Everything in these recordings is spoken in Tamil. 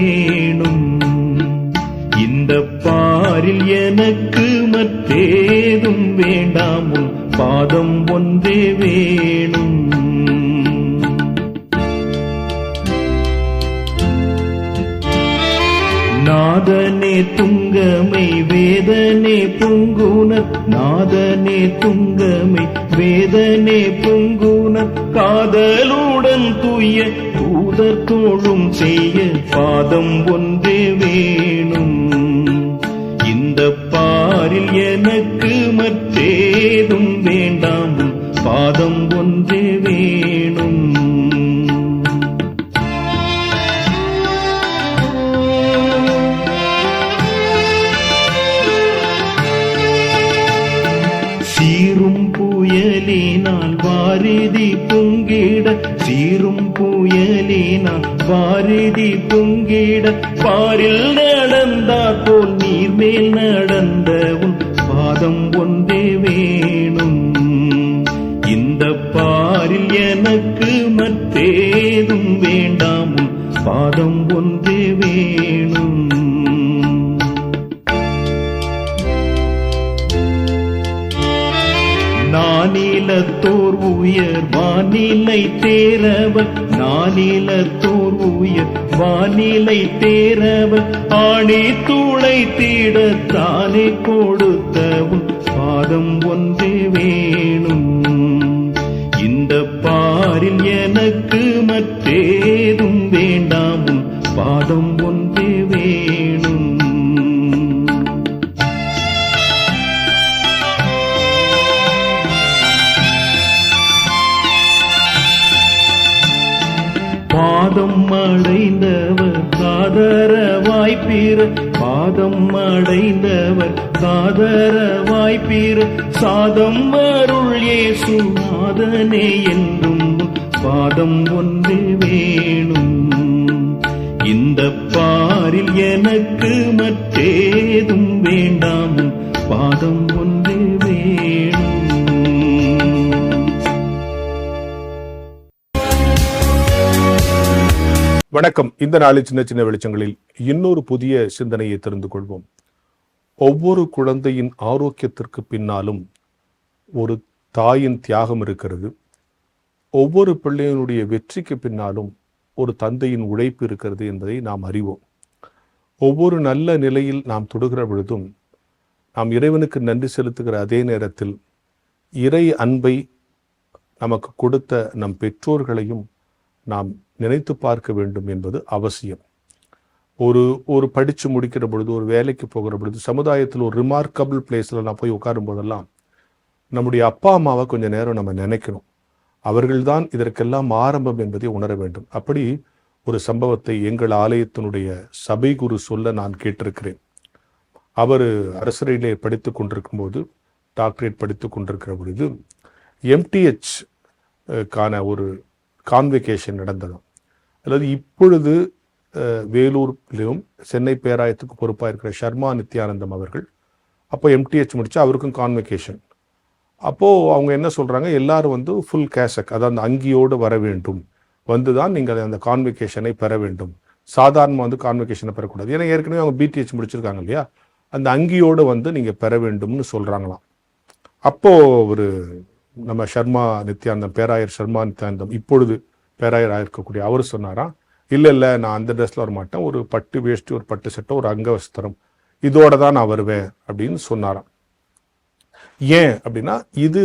வேணும். இந்த பாரில் எனக்கு மற்றேதும் வேண்டாம், உன் பாதம் ஒன்றே வேணும். நாதனே துங்கமை வேதனே பொங்குனர், நாதனே துங்கமை வேதனே பொங்குனர், காதலுடன் தூய தூதர் தோழும் செய்ய பாதம் ஒன்றே வேணும். இந்த பாரில் எனக்கு மற்றேதும் வேண்டாம், பாதம் ஒன்றே வேணும். சீரும் புயலினால் வாரிதி பொங்கிட, சீரும் புயலினால் வாரிதி பொங்கிட, பாரில் நடந்தார் போல் நீர் மேல் நடந்த உன் பாதம் ஒன்றே வேணும். இந்த பாரில் எனக்கு மற்றேதும் வேண்டாம், உன் பாதம் ஒன்றே வேணும். நானிலத்தோர் உயர் வானிலை தேரவர், நானிலத்தோர் உயர் வானிலை தேரவர், ஆணி தூளை தீடத்தானே கொடுத்தவும் பாதம் ஒன்றே வேணும். இந்த பாரில் எனக்கு மற்றேதும் வேண்டாம், பாதம் ஒன்றே வேணும். பாதம் அடைந்தவர் காதரவாய்ப்பீர, பாதம் அடைந்தவர் காதரவாய்ப்பீர, சாதம் அருள் இயேசு நாதனே என்றும் பாதம் ஒன்றே வேணும். இந்த பாரில் எனக்கு மற்றேதும் வேண்டாம், பாதம் ஒன்றே வேணும். வணக்கம். இந்த நாளில் சின்ன சின்ன வெளிச்சங்களில் இன்னொரு புதிய சிந்தனையை தெரிந்து கொள்வோம். ஒவ்வொரு குழந்தையின் ஆரோக்கியத்திற்கு பின்னாலும் ஒரு தாயின் தியாகம் இருக்கிறது. ஒவ்வொரு பிள்ளையினுடைய வெற்றிக்கு பின்னாலும் ஒரு தந்தையின் உழைப்பு இருக்கிறது என்பதை நாம் அறிவோம். ஒவ்வொரு நல்ல நிலையில் நாம் தொடுகிற பொழுதும் நாம் இறைவனுக்கு நன்றி செலுத்துகிற அதே நேரத்தில் இறை அன்பை நமக்கு கொடுத்த நம் பெற்றோர்களையும் நாம் நினைத்து பார்க்க வேண்டும் என்பது அவசியம். ஒரு படித்து முடிக்கிற பொழுது, ஒரு வேலைக்கு போகிற பொழுது, சமுதாயத்தில் ஒரு ரிமார்க்கபிள் பிளேஸில் நான் போய் உட்காரும் போதெல்லாம் நம்முடைய அப்பா அம்மாவை கொஞ்சம் நேரம் நம்ம நினைக்கணும். அவர்கள்தான் இதற்கெல்லாம் ஆரம்பம் என்பதை உணர வேண்டும். அப்படி ஒரு சம்பவத்தை எங்கள் ஆலயத்தினுடைய சபை குரு சொல்ல நான் கேட்டிருக்கிறேன். அவர் அரசரையிலே படித்து கொண்டிருக்கும் போது, டாக்டரேட் படித்து கொண்டிருக்கிற பொழுது எம்டிஹெச் கான ஒரு கான்வெகேஷன் நடந்தது. அதாவது இப்பொழுது வேலூரிலும் சென்னை பேராயத்துக்கு பொறுப்பாக இருக்கிற ஷர்மா நித்யானந்தம் அவர்கள் அப்போ எம்டிஹெச் முடிச்சு அவருக்கும் கான்வெகேஷன். அப்போது அவங்க என்ன சொல்கிறாங்க, எல்லாரும் ஃபுல் கேசக், அதாவது அந்த அங்கியோடு வர வேண்டும், தான் நீங்கள் அந்த கான்வெகேஷனை பெற வேண்டும். சாதாரணமாக கான்வெகேஷனை பெறக்கூடாது. ஏன்னா ஏற்கனவே அவங்க பிடிஹெச் முடிச்சிருக்காங்க இல்லையா, அந்த அங்கியோடு நீங்கள் பெற வேண்டும்னு சொல்கிறாங்களாம். அப்போது நம்ம ஷர்மா நித்யானந்தம், பேராயர் ஷர்மா நித்யானந்தம், இப்பொழுது பேராயர் ஆயிருக்கக்கூடிய அவர் சொன்னாராம், இல்லை நான் அந்த ட்ரெஸ்ல வர மாட்டேன், ஒரு பட்டு வேஷ்டி, ஒரு பட்டு சட்டை, ஒரு அங்கவஸ்திரம், இதோட தான் நான் வருவேன் அப்படின்னு சொன்னாராம். ஏன் அப்படின்னா, இது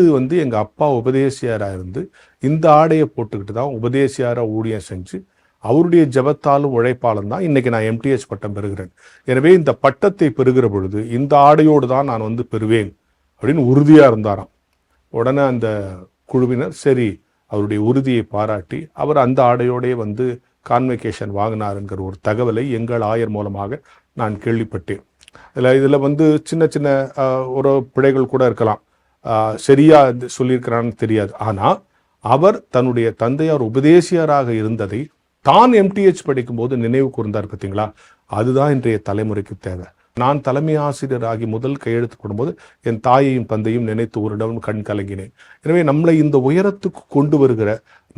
எங்க அப்பா உபதேசியாரா இருந்து இந்த ஆடையை போட்டுக்கிட்டு தான் உபதேசியாரா ஊழியம் செஞ்சு அவருடைய ஜபத்தாலும் உழைப்பாலும் தான் இன்னைக்கு நான் எம்டிஹெச் பட்டம் பெறுகிறேன். எனவே இந்த பட்டத்தை பெறுகிற பொழுது இந்த ஆடையோடு தான் நான் பெறுவேன் அப்படின்னு உறுதியா இருந்தாராம். உடனே அந்த குழுவினர் சரி அவருடைய உறுதியை பாராட்டி அவர் அந்த ஆடையோடே கான்வெகேஷன் வாங்கினாருங்கிற ஒரு தகவலை எங்கள் ஆயர் மூலமாக நான் கேள்விப்பட்டேன். இதில் சின்ன சின்ன ஒரு பிழைகள் கூட இருக்கலாம், சரியா சொல்லியிருக்கிறான்னு தெரியாது. ஆனால் அவர் தன்னுடைய தந்தையார் உபதேசியராக இருந்ததை தான் எம்டிஹெச் படிக்கும்போது நினைவு கூர்ந்தார். பார்த்தீங்களா, அதுதான் இன்றைய தலைமுறைக்கு தேவை. நான் தலைமை ஆசிரியராகி முதல் கையெழுத்து போடும்போது என் தாயையும் தந்தையும் நினைத்து ஒரு கண் கலங்கினேன். எனவே நம்மளை இந்த உயரத்துக்கு கொண்டு வருகிற,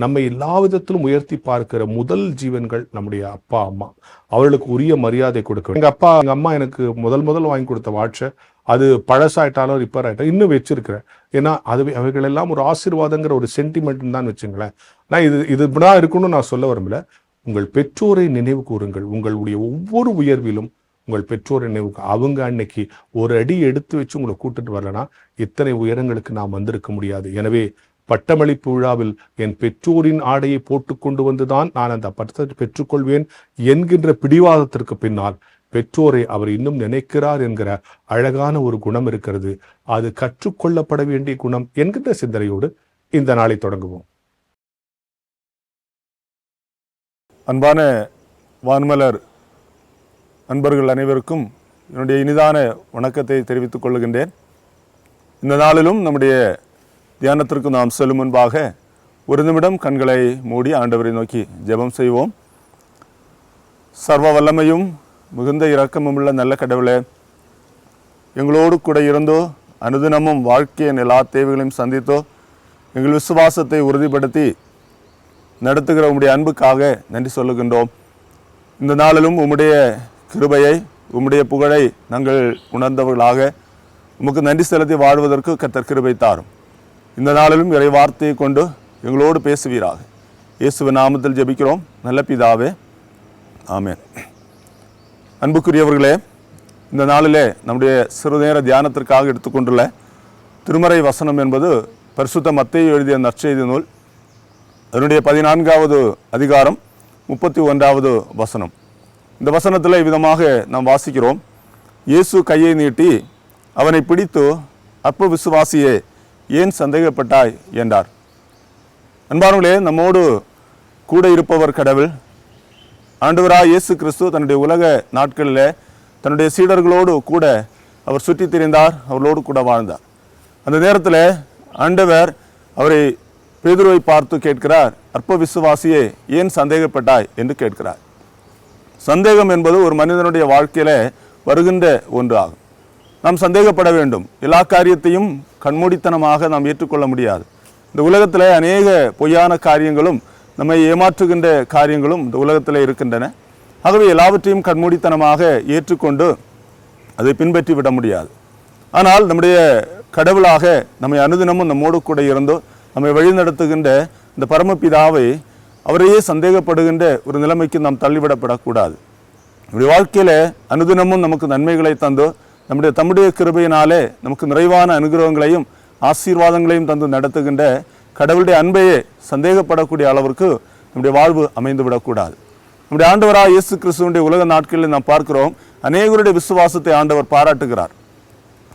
நம்மை எல்லா விதத்திலும் உயர்த்தி பார்க்கிற முதல் ஜீவன்கள் நம்முடைய அப்பா அம்மா. அவர்களுக்கு உரிய மரியாதை கொடுக்க. எங்க அப்பா எங்க அம்மா எனக்கு முதல் வாங்கி கொடுத்த வாட்சை அது பழசாயிட்டாலும் ரிப்பேர் ஆயிட்டாலும் இன்னும் வச்சிருக்கிறேன். ஏன்னா அவைகள் எல்லாம் ஒரு ஆசீர்வாதங்கிற ஒரு சென்டிமெண்ட் தான் வச்சுங்களேன். நான் இது இப்படிதான் இருக்கணும்னு நான் சொல்ல விரும்பல. உங்கள் பெற்றோரை நினைவு கூறுங்கள். உங்களுடைய ஒவ்வொரு உயர்விலும் உங்கள் பெற்றோரை நினைவுக்கு. அவங்க அன்னைக்கு ஒரு அடி எடுத்து வச்சு உங்களை கூட்டிட்டு வரலன்னா இத்தனை உயரங்களுக்கு நாம் வந்திருக்க முடியாது. எனவே பட்டமளிப்பு விழாவில் என் பெற்றோரின் ஆடையை போட்டு கொண்டு வந்துதான் நான் அந்த பட்டத்தை பெற்றுக்கொள்வேன் என்கின்ற பிடிவாதத்திற்கு பின்னால் பெற்றோரை அவர் இன்னும் நினைக்கிறார் என்கிற அழகான ஒரு குணம் இருக்கிறது. அது கற்றுக்கொள்ளப்பட வேண்டிய குணம் என்கின்ற சிந்தனையோடு இந்த நாளை தொடங்குவோம். அன்பான வான்மலர் நண்பர்கள் அனைவருக்கும் என்னுடைய இனிதான வணக்கத்தை தெரிவித்துக் கொள்கின்றேன். இந்த நாளிலும் நம்முடைய தியானத்திற்கு நாம் செல்லும் முன்பாக ஒரு நிமிடம் கண்களை மூடி ஆண்டவரை நோக்கி ஜெபம் செய்வோம். சர்வ வல்லமையும் மிகுந்த இரக்கமும் உள்ள நல்ல கடவுளே, எங்களோடு கூட இருந்தோ அனுதினமும் வாழ்க்கையின் எல்லா தேவைகளையும் சந்தித்தோ எங்கள் விசுவாசத்தை உறுதிப்படுத்தி நடத்துகிற உம்முடைய அன்புக்காக நன்றி சொல்லுகின்றோம். இந்த நாளிலும் உம்முடைய கிருபையை உம்முடைய புகழை நாங்கள் உணர்ந்தவர்களாக உமக்கு நன்றி செலுத்தி வாழ்வதற்கு கர்த்தர் கிருபை தாரும். இந்த நாளிலும் இறை வார்த்தையை கொண்டு எங்களோடு பேசுவீராக. இயேசுவின் நாமத்தில் ஜெபிக்கிறோம் நல்ல பிதாவே, ஆமென். அன்புக்குரியவர்களே, இந்த நாளிலே நம்முடைய சிறுநேர தியானத்திற்காக எடுத்துக்கொண்டுள்ள திருமறை வசனம் என்பது பரிசுத்த மத்தேயு எழுதிய நற்செய்தி நூல் அதனுடைய 14வது அதிகாரம் 31வது வசனம். இந்த வசனத்தில் விதமாக நாம் வாசிக்கிறோம். இயேசு கையை நீட்டி அவனை பிடித்து, அற்ப விசுவாசியே, ஏன் சந்தேகப்பட்டாய் என்றார். அன்பானவர்களே, நம்மோடு கூட இருப்பவர் கடவுள். ஆண்டவராய் இயேசு கிறிஸ்து தன்னுடைய உலக நாட்களில் தன்னுடைய சீடர்களோடு கூட அவர் சுற்றி திரிந்தார், அவர்களோடு கூட வாழ்ந்தார். அந்த நேரத்தில் ஆண்டவர் அவரை பேதுருவை பார்த்து கேட்கிறார், அற்ப விசுவாசியே, ஏன் சந்தேகப்பட்டாய் என்று கேட்கிறார். சந்தேகம் என்பது ஒரு மனிதனுடைய வாழ்க்கையில வருகின்ற ஒன்று ஆகும். நாம் சந்தேகப்பட வேண்டும். எல்லா காரியத்தையும் கண்மூடித்தனமாக நாம் ஏற்றுக்கொள்ள முடியாது. இந்த உலகத்தில் அநேக பொய்யான காரியங்களும் நம்மை ஏமாற்றுகின்ற காரியங்களும் இந்த உலகத்தில் இருக்கின்றன. ஆகவே எல்லாவற்றையும் கண்மூடித்தனமாக ஏற்றுக்கொண்டு அதை பின்பற்றி விட முடியாது. ஆனால் நம்முடைய கடவுளாக நம்மை அனுதினமும் நம்மோடு கூட இருந்தோ நம்மை வழிநடத்துகின்ற இந்த பரமபிதாவை அவரையே சந்தேகப்படுகின்ற ஒரு நிலைமைக்கு நாம் தள்ளிவிடப்படக்கூடாது. நம்முடைய வாழ்க்கையில அனுதினமும் நமக்கு நன்மைகளை தந்தோ தம்முடைய கிருபையினாலே நமக்கு நிறைவான அனுகிரகங்களையும் ஆசீர்வாதங்களையும் தந்து நடத்துகின்ற கடவுளுடைய அன்பையே சந்தேகப்படக்கூடிய அளவிற்கு நம்முடைய வாழ்வு அமைந்து விடக்கூடாது. நம்முடைய ஆண்டவராக இயேசு கிறிஸ்துவனுடைய உலக நாட்களில் நாம் பார்க்கிறோம், அநேகருடைய விசுவாசத்தை ஆண்டவர் பாராட்டுகிறார்.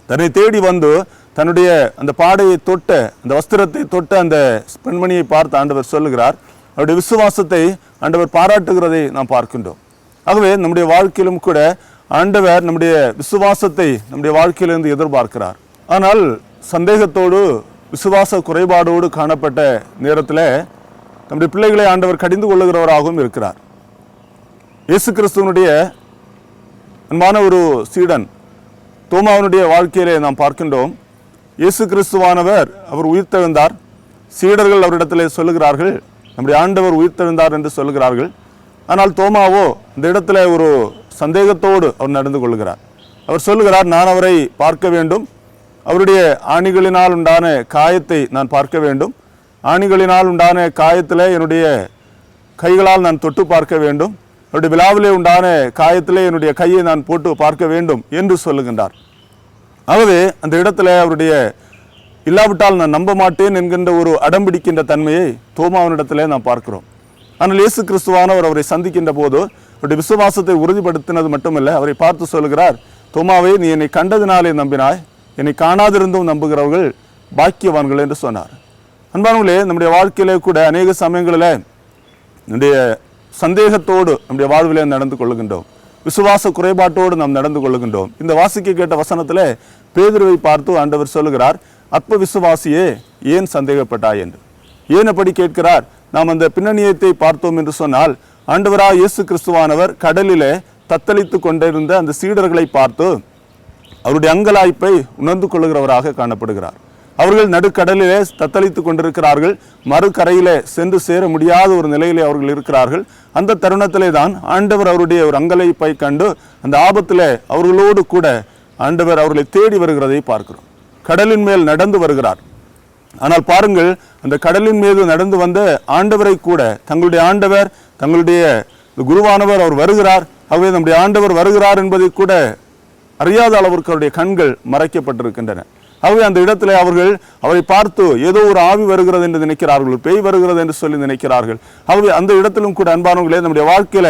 தன்னை தேடி வந்து தன்னுடைய அந்த பாடையை தொட்ட, அந்த வஸ்திரத்தை தொட்ட அந்த பெண்மணியை பார்த்து ஆண்டவர் சொல்லுகிறார். அவருடைய விசுவாசத்தை ஆண்டவர் பாராட்டுகிறதை நாம் பார்க்கின்றோம். ஆகவே நம்முடைய வாழ்க்கையிலும் கூட ஆண்டவர் நம்முடைய விசுவாசத்தை நம்முடைய வாழ்க்கையிலிருந்து எதிர்பார்க்கிறார். ஆனால் சந்தேகத்தோடு விசுவாச குறைபாடோடு காணப்பட்ட நேரத்தில் நம்முடைய பிள்ளைகளை ஆண்டவர் கடிந்து கொள்ளுகிறவராகவும் இருக்கிறார். இயேசு கிறிஸ்துவனுடைய அன்பான ஒரு சீடன் தோமாவனுடைய வாழ்க்கையிலே நாம் பார்க்கின்றோம். இயேசு கிறிஸ்துவானவர் அவர் உயிர்த்தெழுந்தார். சீடர்கள் அவரிடத்திலே சொல்லுகிறார்கள், நம்முடைய ஆண்டவர் உயிர்த்தெழுந்தார் என்று சொல்லுகிறார்கள். ஆனால் தோமாவோ இந்த இடத்துல ஒரு சந்தேகத்தோடு அவர் நடந்து கொள்கிறார். அவர் சொல்லுகிறார், நான் அவரை பார்க்க வேண்டும், அவருடைய ஆணிகளினால் உண்டான காயத்தை நான் பார்க்க வேண்டும், ஆணிகளினால் உண்டான காயத்தில் என்னுடைய கைகளால் நான் தொட்டு பார்க்க வேண்டும், அவருடைய விழாவிலே உண்டான காயத்திலே என்னுடைய கையை நான் போட்டு பார்க்க வேண்டும் என்று சொல்லுகின்றார். ஆகவே அந்த இடத்துல அவருடைய இல்லாவிட்டால் நான் நம்ப மாட்டேன் என்கின்ற ஒரு அடம்பிடிக்கின்ற தன்மையை தோமாவினிடத்திலே நாம் பார்க்கிறோம். ஆனால் இயேசு கிறிஸ்துவானவர் அவரை சந்திக்கின்ற போது அவருடைய விசுவாசத்தை உறுதிப்படுத்தினது மட்டுமல்ல, அவரை பார்த்து சொல்கிறார், தோமாவே, நீ என்னை கண்டதினாலே நம்பினாய், என்னை காணாதிருந்தும் நம்புகிறவர்கள் பாக்கியவான்கள் என்று சொன்னார். அன்பானவர்களே, நம்முடைய வாழ்க்கையிலே கூட அநேக சமயங்களில் நம்முடைய சந்தேகத்தோடு நம்முடைய வாழ்விலே நடந்து கொள்ளுகின்றோம், விசுவாச குறைபாட்டோடு நாம் நடந்து கொள்ளுகின்றோம். இந்த வாசிக்க கேட்ட வசனத்தில் பேதுருவை பார்த்து ஆண்டவர் சொல்லுகிறார், அற்ப விசுவாசியே, ஏன் சந்தேகப்பட்டாய் என்று. ஏன் அப்படி கேட்கிறார்? நாம் அந்த பின்னணியத்தை பார்த்தோம் என்று சொன்னால், ஆண்டவராக இயேசு கிறிஸ்துவானவர் கடலிலே தத்தளித்து கொண்டிருந்த அந்த சீடர்களை பார்த்து அவருடைய அங்கலாய்ப்பை உணர்ந்து கொள்ளுகிறவராக காணப்படுகிறார். அவர்கள் நடுக்கடலிலே தத்தளித்து கொண்டிருக்கிறார்கள். மறுகரையிலே சென்று சேர முடியாத ஒரு நிலையிலே அவர்கள் இருக்கிறார்கள். அந்த தருணத்திலே தான் ஆண்டவர் அவருடைய ஒரு அங்கலாய்ப்பை கண்டு அந்த ஆபத்திலே அவர்களோடு கூட ஆண்டவர் அவர்களை தேடி வருகிறதை பார்க்கிறோம். கடலின் மேல் நடந்து வருகிறார். ஆனால் பாருங்கள், அந்த கடலின் மீது நடந்து வந்த ஆண்டவரை கூட தங்களுடைய ஆண்டவர், தங்களுடைய குருவானவர் அவர் வருகிறார், ஆகவே நம்முடைய ஆண்டவர் வருகிறார் என்பதை கூட அறியாத அளவிற்கு அவருடைய கண்கள் மறைக்கப்பட்டிருக்கின்றன. ஆகவே அந்த இடத்துல அவர்கள் அவரை பார்த்து ஏதோ ஒரு ஆவி வருகிறது என்று நினைக்கிறார்கள், பேய் வருகிறது என்று சொல்லி நினைக்கிறார்கள். ஆகவே அந்த இடத்திலும் கூட அன்பானவர்களே, நம்முடைய வாழ்க்கையில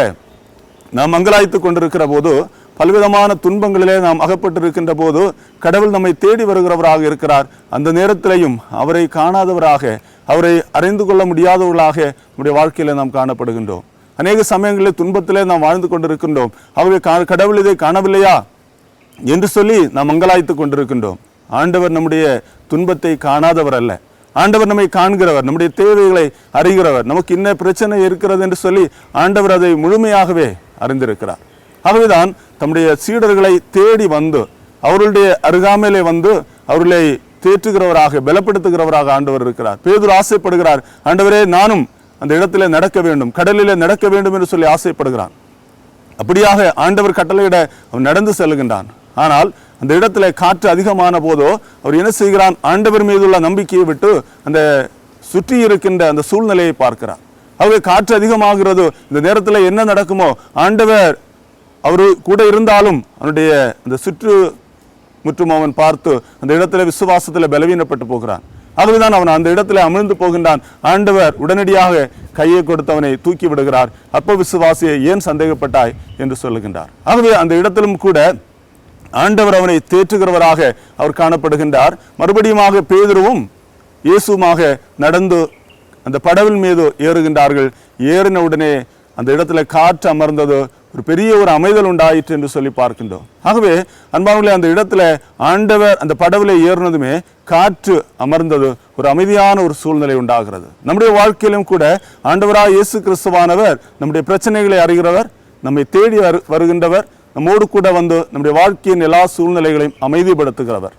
நாம் அங்கலாய்த்து கொண்டிருக்கிற போது, பல்விதமான துன்பங்களிலே நாம் அகப்பட்டிருக்கின்ற போது கடவுள் நம்மை தேடி வருகிறவராக இருக்கிறார். அந்த நேரத்திலையும் அவரை காணாதவராக, அவரை அறிந்து கொள்ள முடியாதவர்களாக நம்முடைய வாழ்க்கையில நாம் காணப்படுகின்றோம். அநேக சமயங்களில் துன்பத்திலே நாம் வாழ்ந்து கொண்டிருக்கின்றோம். ஆகவே கடவுள் இதை காணவில்லையா என்று சொல்லி நாம் அங்கலாய்த்து கொண்டிருக்கின்றோம். ஆண்டவர் நம்முடைய துன்பத்தை காணாதவர் அல்ல. ஆண்டவர் நம்மை காண்கிறவர், நம்முடைய தேவைகளை அறிகிறவர். நமக்கு இன்ன பிரச்சனை இருக்கிறது என்று சொல்லி ஆண்டவர் அதை முழுமையாகவே அறிந்திருக்கிறார். ஆகவேதான் தம்முடைய சீடர்களை தேடி வந்து அவர்களுடைய அருகாமையிலே வந்து அவர்களை தேற்றுகிறவராக, பலப்படுத்துகிறவராக ஆண்டவர் இருக்கிறார். பேதுரு ஆசைப்படுகிறார், ஆண்டவரே நானும் அந்த இடத்திலே நடக்க வேண்டும், கடலிலே நடக்க வேண்டும் என்று சொல்லி ஆசைப்படுகிறான். அப்படியாக ஆண்டவர் கட்டளையிட அவன் நடந்து செல்கின்றான். ஆனால் அந்த இடத்துல காற்று அதிகமான போதோ அவர் என்ன செய்கிறான்? ஆண்டவர் மீதுள்ள நம்பிக்கையை விட்டு அந்த சுற்றி இருக்கின்ற அந்த சூழ்நிலையை பார்க்கிறார். ஆகவே காற்று அதிகமாகிறது. இந்த நேரத்தில் என்ன நடக்குமோ, ஆண்டவர் அவரு கூட இருந்தாலும் அவனுடைய அந்த சுற்று முற்றும் அவன் பார்த்து அந்த இடத்துல விசுவாசத்தில் பலவீனப்பட்டு போகிறான். ஆகவேதான் அவன் அந்த இடத்துல அமிழ்ந்து போகின்றான். ஆண்டவர் உடனடியாக கையை கொடுத்து அவனை தூக்கி விடுகிறார். அப்போ விசுவாசியை ஏன் சந்தேகப்பட்டாய் என்று சொல்லுகின்றார். ஆகவே அந்த இடத்திலும் கூட ஆண்டவர் அவனை தேற்றுகிறவராக அவர் காணப்படுகின்றார். மறுபடியுமாக பேதுருவும் இயேசுமாக நடந்து அந்த படவின் மீது ஏறுகின்றார்கள். ஏறின உடனே அந்த இடத்துல காற்று அமர்ந்தது, ஒரு பெரிய ஒரு அமைதல் உண்டாயிற்று என்று சொல்லி பார்க்கின்றோம். ஆகவே அன்பானவர்களே, அந்த இடத்துல ஆண்டவர் அந்த படவிலே ஏறினதுமே காற்று அமர்ந்தது, ஒரு அமைதியான ஒரு சூழ்நிலை உண்டாகிறது. நம்முடைய வாழ்க்கையிலும் கூட ஆண்டவராக இயேசு கிறிஸ்துவானவர் நம்முடைய பிரச்சனைகளை அறிகிறவர், நம்மை தேடி வருகின்றவர், நம்மோடு கூட வந்து நம்முடைய வாழ்க்கையின் எல்லா சூழ்நிலைகளையும் அமைதிப்படுத்துகிறவர்.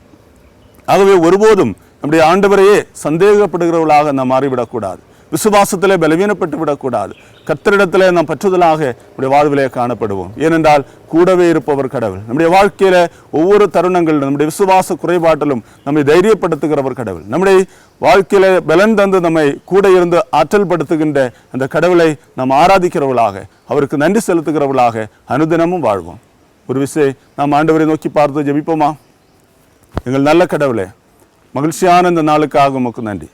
ஆகவே ஒருபோதும் நம்முடைய ஆண்டவரையே சந்தேகப்படுகிறவர்களாக நாம் மாறிவிடக்கூடாது. விசுவாசத்திலே பலவீனப்பட்டு விடக்கூடாது. கர்த்தரிடத்திலே நாம் பற்றுதலாக நம்முடைய வாழ்விலே காணப்படுவோம். ஏனென்றால் கூடவே இருப்பவர் கடவுள். நம்முடைய வாழ்க்கையில ஒவ்வொரு தருணங்களிலும் நம்முடைய விசுவாச குறைபாட்டிலும் நம்மை தைரியப்படுத்துகிறவர் கடவுள். நம்முடைய வாழ்க்கையில பலன் தந்து நம்மை கூட இருந்து ஆற்றல் படுத்துகின்ற அந்த கடவுளை நாம் ஆராதிக்கிறவர்களாக, அவருக்கு நன்றி செலுத்துகிறவர்களாக அனுதினமும் வாழ்வோம். ஒரு விஷயம் நாம் ஆண்டவரை நோக்கி பார்த்து ஜெபிப்போமா? எங்கள் நல்ல கடவுளே, மகிழ்ச்சியான இந்த நாளுக்காக உமக்கு நன்றி.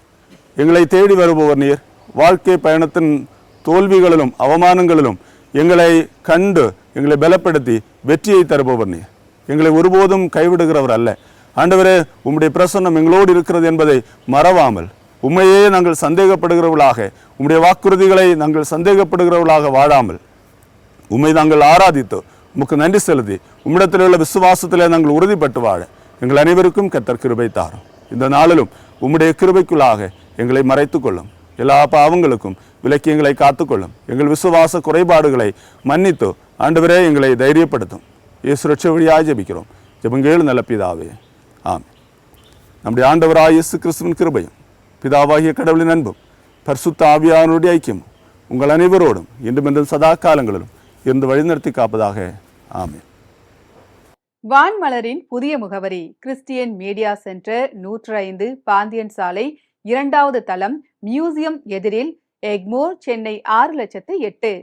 எங்களை தேடி வருபவர் நீர். வாழ்க்கை பயணத்தின் தோல்விகளிலும் அவமானங்களிலும் எங்களை கண்டு எங்களை பலப்படுத்தி வெற்றியை தருபவர் நீர். எங்களை ஒருபோதும் கைவிடுகிறவர் அல்ல. ஆண்டவரே, உம்முடைய பிரசன்னம் எங்களோடு இருக்கிறது என்பதை மறவாமல், உண்மையே நாங்கள் சந்தேகப்படுகிறவர்களாக, உம்முடைய வாக்குறுதிகளை நாங்கள் சந்தேகப்படுகிறவர்களாக வாழாமல், உம்மை நாங்கள் ஆராதித்து உமக்கு நன்றி செலுத்தி உம்மிடத்தில் உள்ள விசுவாசத்திலே நாங்கள் உறுதிப்பட்டு வாழ எங்கள் அனைவருக்கும் கர்த்தர் கிருபை தாரும். இந்த நாளிலும் உம்முடைய கிருபைக்குள்ளாக எங்களை மறைத்துக் கொள்ளும். எல்லா பாவங்களுக்கும் விலக்கி எங்களை காத்துக்கொள்ளும். எங்கள் விசுவாச குறைபாடுகளை மன்னித்து ஆண்டவரே எங்களை தைரியப்படுத்தும். இயேசு ரட்சகர் வழியாய் ஜெபிக்கிறோம். ஜெபங்கேளு நல்ல பிதாவே, ஆமென். நம்முடைய ஆண்டவராகிய இயேசு கிறிஸ்துவின் கிருபையும் பிதாவாகிய கடவுளின் அன்பும் பரிசுத்த ஆவியானவருடைய ஐக்கியமும் உங்கள் அனைவரோடும் இன்றும் என்றும் சதா காலங்களிலும் இருந்து வழிநடத்தி காப்பதாக, ஆமென். வான்மலரின் புதிய முகவரி கிறிஸ்டியன் மீடியா சென்டர், 105 பாந்தியன் சாலை, 2வது தளம், மியூசியம் எதிரில், எக்மோர், சென்னை 6,08,000.